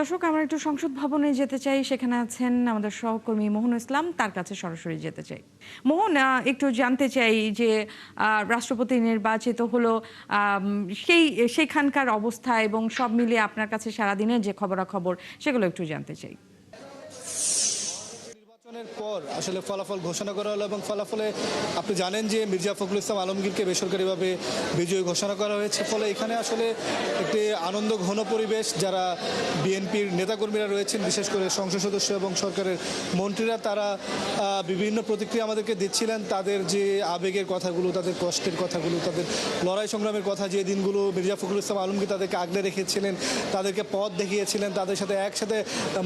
দর্শক, আমরা একটু সংসদ ভবনে যেতে চাই। সেখানে আছেন আমাদের সহকর্মী মোহন ইসলাম, তার কাছে সরাসরি যেতে চাই। মোহন, একটু জানতে চাই যে রাষ্ট্রপতি নির্বাচিত হলো, সেইখানকার অবস্থা এবং সব মিলিয়ে আপনার কাছে সারাদিনের যে খবরাখবর সেগুলো একটু জানতে চাই। নির্বাচনের পর আসলে ফলাফল ঘোষণা করা হলো এবং ফলাফলে আপনি জানেন যে মির্জা ফখরুল ইসলাম আলমগীরকে বেসরকারিভাবে বিজয়ী ঘোষণা করা হয়েছে। ফলে এখানে আসলে একটি আনন্দ ঘন পরিবেশ। যারা বিএনপির নেতাকর্মীরা রয়েছেন, বিশেষ করে সংসদ সদস্য এবং সরকারের মন্ত্রীরা, তারা বিভিন্ন প্রতিক্রিয়া আমাদেরকে দিচ্ছিলেন। তাদের যে আবেগের কথাগুলো, তাদের কষ্টের কথাগুলো, তাদের লড়াই সংগ্রামের কথা, যে দিনগুলো মির্জা ফখরুল ইসলাম আলমগীর তাদেরকে আগলে রেখেছিলেন, তাদেরকে পথ দেখিয়েছিলেন, তাদের সাথে একসাথে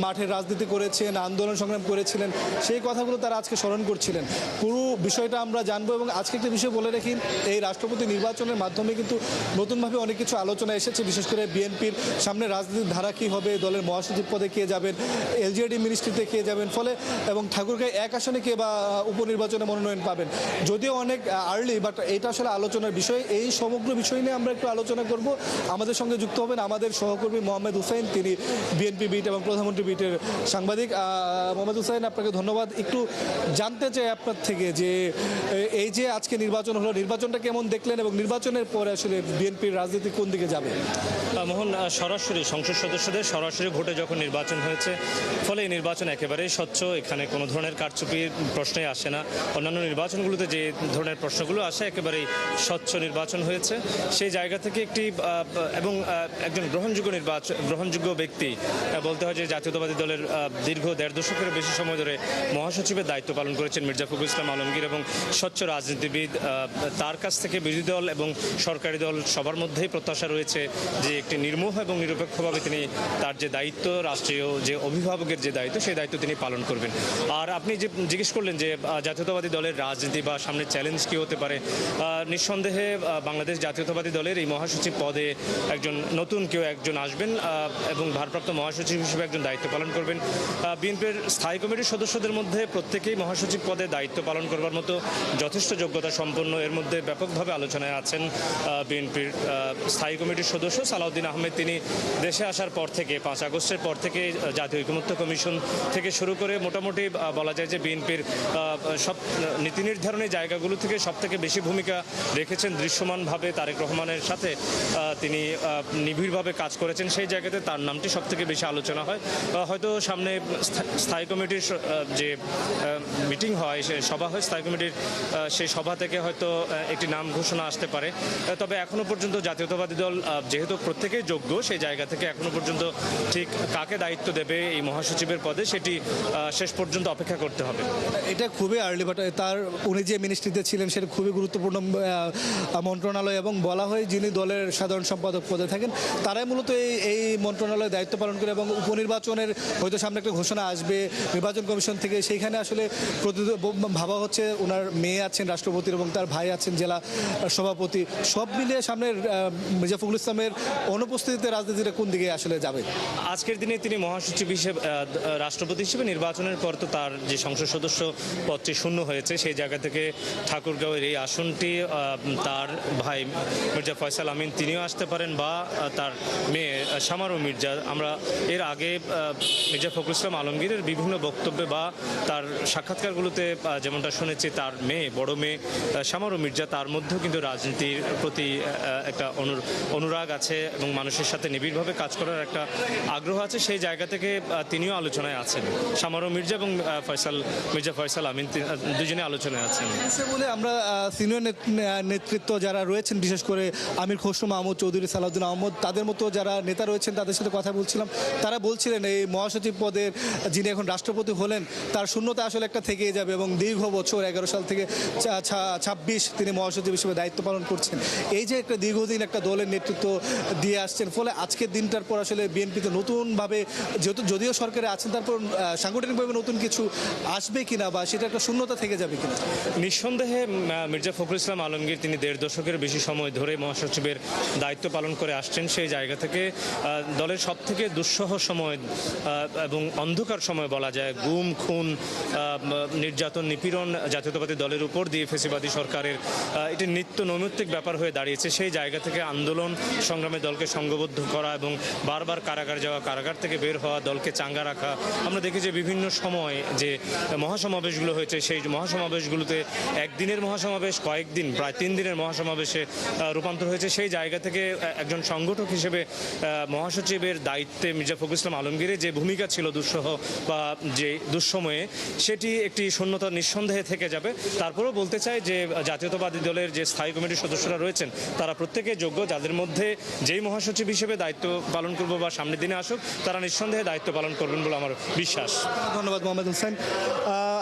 মাঠের রাজনীতি করেছেন, আন্দোলন সংগ্রাম করেছিলেন, সেই কথাগুলো তারা আজকে স্মরণ করছিলেন। পুরো বিষয়টা আমরা জানবো। এবং আজকে একটা বিষয় বলে রাখি, এই রাষ্ট্রপতি নির্বাচনের মাধ্যমে কিন্তু নতুনভাবে অনেক কিছু আলোচনা এসেছে। বিশেষ করে বিএনপির সামনে রাজনীতির ধারা কী হবে, দলের মহাসচিব পদে কে যাবেন, এলজিইডি মিনিস্ট্রিতে কে যাবেন, ফলে এবং ঠাকুরগাঁও এক আসনে কে বা উপনির্বাচনে মনোনয়ন পাবেন। যদিও অনেক আর্লি, বাট এটা আসলে আলোচনার বিষয়। এই সমগ্র বিষয় নিয়ে আমরা একটু আলোচনা করব। আমাদের সঙ্গে যুক্ত হবেন আমাদের সহকর্মী মোহাম্মদ হুসাইন, তিনি বিএনপি বিট এবং প্রধানমন্ত্রী বিটের সাংবাদিক। মোহাম্মদ হুসাইন, আপনাকে ধন্যবাদ। একটু জানতে চাই আপনার থেকে যে এই যে আজকে নির্বাচন হলো, নির্বাচনটা কেমন দেখলেন এবং নির্বাচনের পরে আসলে বিএনপির রাজনীতি কোন দিকে যাবে? মোহন, সরাসরি সংসদ সদস্যদের সরাসরি ভোটে যখন নির্বাচন হয়েছে, ফলে এই নির্বাচন একেবারেই স্বচ্ছ। এখানে কোনো ধরনের কারচুপির প্রশ্নই আসে না। অন্যান্য নির্বাচনগুলোতে যে ধরনের প্রশ্নগুলো আসে, একেবারেই স্বচ্ছ নির্বাচন হয়েছে। সেই জায়গা থেকে একটি এবং একজন গ্রহণযোগ্য ব্যক্তি বলতে হয় যে জাতীয়তাবাদী দলের দীর্ঘ 1.5 দশকের বেশি সময় ধরে মহাসচিবের দায়িত্ব পালন করেছেন মির্জা ফখরুল ইসলাম আলমগীর, এবং স্বচ্ছ রাজনীতিবিদ। তার কাছ থেকে বিরোধী দল এবং সরকারি দল সবার মধ্যেই প্রত্যাশা রয়েছে যে একটি নির্মোহ এবং নিরপেক্ষভাবে তিনি তার যে দায়িত্ব, রাষ্ট্রীয় যে অভিভাবকের যে দায়িত্ব, সেই দায়িত্ব তিনি পালন করবেন। আর আপনি যে জিজ্ঞেস করলেন যে জাতীয়তাবাদী দলের রাজনীতি বা সামনে চ্যালেঞ্জ কী হতে পারে, নিঃসন্দেহে বাংলাদেশ জাতীয়তাবাদী দলের এই মহাসচিব পদে নতুন কেউ একজন আসবেন এবং ভারপ্রাপ্ত মহাসচিব হিসেবে একজন দায়িত্ব পালন করবেন। বিএনপির স্থায়ী কমিটির সদস্যদের মধ্যে প্রত্যেকেই মহাসচিব পদে দায়িত্ব পালন করবার মতো যথেষ্ট যোগ্যতা সম্পন্ন। এর মধ্যে ব্যাপকভাবে আলোচনায় আছেন বিএনপির স্থায়ী কমিটির সদস্য সালাউদ্দিন আহমেদ। তিনি দেশে আসার পর থেকে 5 আগস্টের পর থেকে জাতীয় ঐকমত্য কমিশন থেকে শুরু করে মোটামুটি বলা যায় যে বিএনপির সব নীতি নির্ধারণী জায়গাগুলো থেকে সবথেকে বেশি ভূমিকা রেখেছেন দৃশ্যমানভাবে। তারেক রহমানের সাথে তিনি নিবিড়ভাবে কাজ করেছেন। সেই জায়গাতে তার নামটি সবথেকে বেশি আলোচনা হয়। হয়তো সামনে স্থায়ী কমিটির যে মিটিং হয়, সে সভা হয় স্থায়ী কমিটির, সেই সভা থেকে হয়তো একটি নাম ঘোষণা আসতে পারে। তবে এখনও পর্যন্ত জাতীয়তাবাদী দল যেহেতু প্রত্যেকেই যোগ্য, সেই জায়গা থেকে এখনও পর্যন্ত ঠিক কাকে দায়িত্ব দেবে এই মহাসচিবের পদে, সেটি শেষ পর্যন্ত অপেক্ষা করতে হবে। এটা খুবই আর্লি, বাট তার উনি যে মিনিস্ট্রিতে ছিলেন সেটা খুবই গুরুত্বপূর্ণ মন্ত্রণালয়, এবং বলা হয় যিনি দলের সাধারণ সম্পাদক পদে থাকেন তারাই মূলত এই মন্ত্রণালয়ে দায়িত্ব পালন করে। এবং উপনির্বাচনের হয়তো সামনে একটা ঘোষণা আসবে নির্বাচন কমিশন থেকে, সেইখানে আসলে ভাবা হচ্ছে ওনার মেয়ে আছেন রাষ্ট্রপতির এবং তার ভাই আছেন জেলা সভাপতি, সব মিলিয়ে সামনে মির্জা ফখরুল ইসলামের অনুপস্থিতিতে রাজনীতিটা কোন দিকে আসলে যাবে? আজকের দিনে তিনি মহাসচিব হিসেবে, রাষ্ট্রপতি হিসেবে নির্বাচনের পর তো তার যে সংসদ সদস্য পদটি শূন্য হয়েছে, সেই জায়গা থেকে ঠাকুরগাঁওয়ের এই আসনটি তার ভাই মির্জা ফয়সাল আমিন তিনিও আসতে পারেন, বা তার মেয়ে শামারু মির্জা। আমরা এর আগে মির্জা ফখরুল ইসলাম আলমগীরের বিভিন্ন বক্তব্যে বা তার সাক্ষাৎকারগুলোতে যেমনটা শুনেছি, তার মেয়ে, বড় মেয়ে শামারু মির্জা, তার মধ্যেও কিন্তু রাজনীতির প্রতি একটা অনুরাগ আছে এবং মানুষের সাথে নিবিড়ভাবে কাজ করার একটা আগ্রহ আছে। সেই জায়গা থেকে তিনিও আলোচনায় আছেন। শামারু মির্জা এবং মির্জা ফয়সাল আমিন দুজনে আলোচনায় আছেন। বলে আমরা সিনিয়র নেতৃত্ব যারা রয়েছেন, বিশেষ করে আমির খসরু মাহমুদ চৌধুরী, সালাউদ্দিন আহমদ, তাদের মতো যারা নেতা রয়েছেন, তাদের সাথে কথা বলছিলাম। তারা বলছিলেন এই মহাসচিব পদের যিনি এখন রাষ্ট্রপতি হলেন, তার শূন্যতা আসলে একটা থেকেই যাবে এবং দীর্ঘ বছর 11 সাল থেকে 26 তিনি মহাসচিব হিসেবে দায়িত্ব পালন করছেন। এই যে একটা দীর্ঘদিন একটা দলের নেতৃত্ব দিয়ে আসছেন, ফলে আজকের দিনটার পর আসলে বিএনপিতে নতুনভাবে যদিও সরকারে আছেন, তারপর সাংগঠনিকভাবে নতুন কিছু আসবে কিনা বা সেটা একটা শূন্যতা থেকে যাবে কিনা? নিঃসন্দেহে মির্জা ফখরুল ইসলাম আলমগীর তিনি 1.5 দশকের বেশি সময় ধরে মহাসচিবের দায়িত্ব পালন করে আসছেন। সেই জায়গা থেকে দলের সবথেকে দুঃসহ সময় এবং অন্ধকার সময় বলা যায়, গুম খুন খুন, নির্যাতন, নিপীড়ন জাতীয়তাবাদী দলের উপর দিয়ে ফেসিবাদী সরকারের এটি নিত্য নৈমিত্তিক ব্যাপার হয়ে দাঁড়িয়েছে। সেই জায়গা থেকে আন্দোলন সংগ্রামের দলকে সংঘবদ্ধ করা এবং বারবার কারাগার যাওয়া, কারাগার থেকে বের হওয়া, দলকে চাঙ্গা রাখা। আমরা দেখি যে বিভিন্ন সময় যে মহাসমাবেশগুলো হয়েছে, সেই মহাসমাবেশগুলোতে একদিনের মহাসমাবেশ কয়েকদিন, প্রায় 3 দিনের মহাসমাবেশে রূপান্তর হয়েছে। সেই জায়গা থেকে একজন সংগঠক হিসেবে মহাসচিবের দায়িত্বে মির্জা ফখরুল ইসলাম আলমগীরের যে ভূমিকা ছিল দুঃসহ বা যে দুঃসময়ে, সেটি একটি শূন্যতা নিঃসন্দেহে থেকে যাবে। তারপরেও বলতে চাই যে জাতীয়তাবাদী দলের যে স্থায়ী কমিটির সদস্যরা রয়েছেন তারা প্রত্যেকে যোগ্য। যাদের মধ্যে যেই মহাসচিব হিসেবে দায়িত্ব পালন করবো বা সামনের দিনে আসুক, তারা নিঃসন্দেহে দায়িত্ব পালন করবেন বলে আমার বিশ্বাস। ধন্যবাদ মোহাম্মদ হোসেন।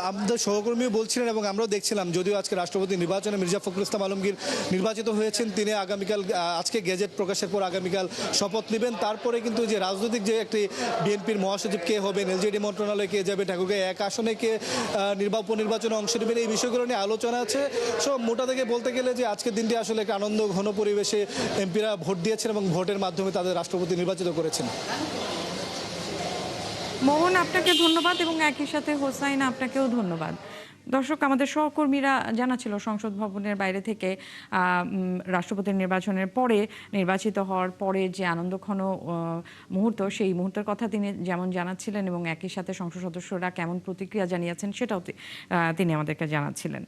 আমাদের সহকর্মীও বলছিলেন এবং আমরাও দেখছিলাম, যদিও আজকে রাষ্ট্রপতি নির্বাচনে মির্জা ফখরুল ইসলাম আলমগীর নির্বাচিত হয়েছেন, তিনি আগামীকাল আজকে গেজেট প্রকাশের পর আগামীকাল শপথ নেবেন। তারপরে কিন্তু যে রাজনৈতিক যে একটি বিএনপির মহাসচিব কে হবেন, এলজেডি মন্ত্রণালয়ে কে যাবে, ঠাকুরগাঁও এক আসনে কে উপনির্বাচনে অংশ নেবেন, এই বিষয়গুলো নিয়ে আলোচনা আছে। সব মোটা থেকে বলতে গেলে যে আজকের দিনটি আসলে একটা আনন্দ ঘন পরিবেশে এমপিরা ভোট দিয়েছেন এবং ভোটের মাধ্যমে তাদের রাষ্ট্রপতি নির্বাচিত করেছেন। মোহন, আপনাকে ধন্যবাদ এবং একই সাথে হোসাইন, আপনাকেও ধন্যবাদ। দর্শক, আমাদের সহকর্মীরা জানাচ্ছিল সংসদ ভবনের বাইরে থেকে রাষ্ট্রপতি নির্বাচনের পরে, নির্বাচিত হওয়ার পরে যে আনন্দঘন মুহূর্ত, সেই মুহূর্তের কথা তিনি যেমন জানাচ্ছিলেন এবং একই সাথে সংসদ সদস্যরা কেমন প্রতিক্রিয়া জানিয়েছেন সেটাও তিনি আমাদেরকে জানাচ্ছিলেন।